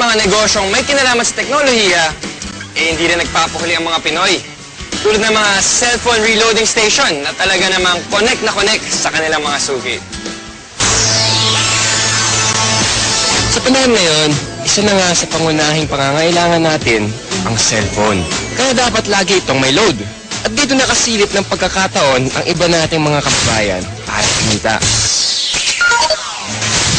mga negosyong may kinalaman sa teknolohiya, hindi rin nagpapahuli ang mga Pinoy. Tulad ng mga cellphone reloading station na talaga namang connect na connect sa kanilang mga suki. Sa panahon ngayon, isa na nga sa pangunahing pangangailangan natin ang cellphone. Kaya dapat lagi itong may load. At dito nakasilip ng pagkakataon ang iba nating mga kababayan para kumita.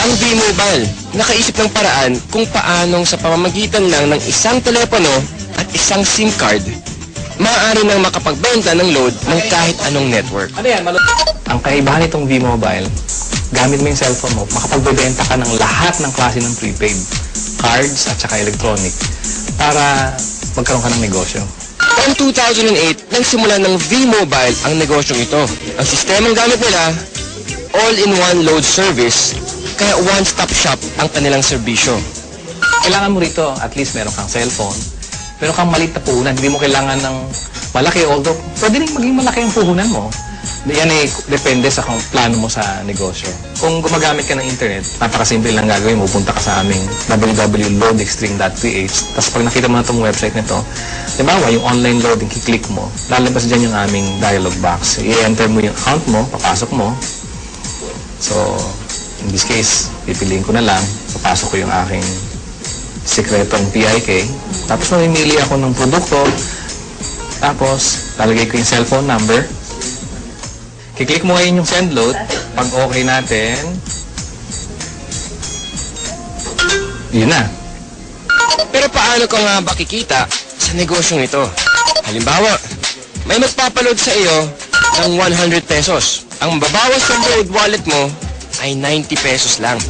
Ang V-Mobile, nakaisip ng paraan kung paanong sa pamamagitan lang ng isang telepono at isang SIM card, maaari nang makapagbenta ng load ng kahit anong network. Ang kaibahan nitong V-Mobile, gamit mo yung cellphone mo, makapagbebenta ka ng lahat ng klase ng prepaid, cards at saka electronic, para magkaroon ka ng negosyo. Taong 2008, nagsimula ng V-Mobile ang negosyong ito. Ang sistemang gamit nila, all-in-one load service, kaya one-stop shop ang kanilang serbisyo. Kailangan mo rito, at least meron kang cellphone, meron kang maliit na puhunan, hindi mo kailangan ng malaki, although pwede rin maging malaki ang puhunan mo. Yan ay depende sa kung plano mo sa negosyo. Kung gumagamit ka ng internet, napakasimple lang gagawin mo. Punta ka sa aming www.loadextreme.ph. Tapos pag nakita mo na itong website nito, diba, yung online loading, kiklik mo, lalabas dyan yung aming dialog box. I-enter mo yung account mo, papasok mo. So, in this case, pipiliin ko na lang, papasok ko yung aking sikretong PIK. Tapos mamimili ako ng produkto. Tapos, lalagay ko yung cellphone number. Kiklik mo ngayon yung send load. Pag okay natin, yun na. Pero paano ka nga ba kikita sa negosyong ito? Halimbawa, may magpapaload sa iyo ng 100 pesos. Ang babawas sa load wallet mo ay 90 pesos lang.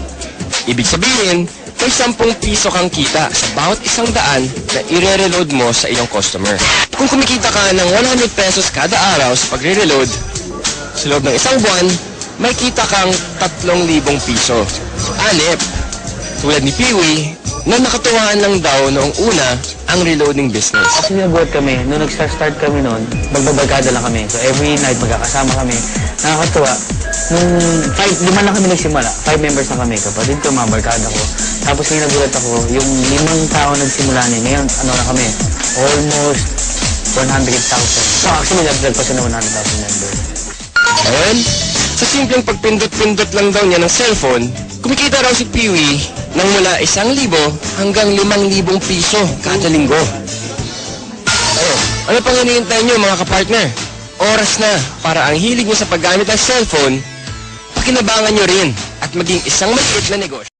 Ibig sabihin, may 10 piso kang kita sa bawat 100 na i-reload mo sa iyong customer. Kung kumikita ka ng 100 pesos kada araw sa pagre-reload, sa loob ng isang buwan, may kita kang 3,000 piso. Anip, tulad ni Peewee, na nakatuwaan lang daw noong una ang reloading business. Kasi nagulat kami, nung nag-start kami noon, magbabarkada lang kami. So every night magkakasama kami. Nakakatuwa. Nung 5 lang kami nagsimula, 5 members na kami. Kapatid ko, mga barkada ko. Tapos yung nagulat ako, yung 5 tao nagsimula niya. Ngayon, ano na kami, almost 100,000. So actually, nag-drag pa siya na 100,000 members. Ayun, sa simpleng pagpindot-pindot lang daw niya ng cellphone, kumikita raw si Peewee ng mula 1,000 hanggang 5,000 piso kada linggo. Ayun, ano pang hinihintay niyo mga kapartner? Oras na para ang hilig niyo sa paggamit ng cellphone, pakinabangan niyo rin at maging isang maliit na negosyo.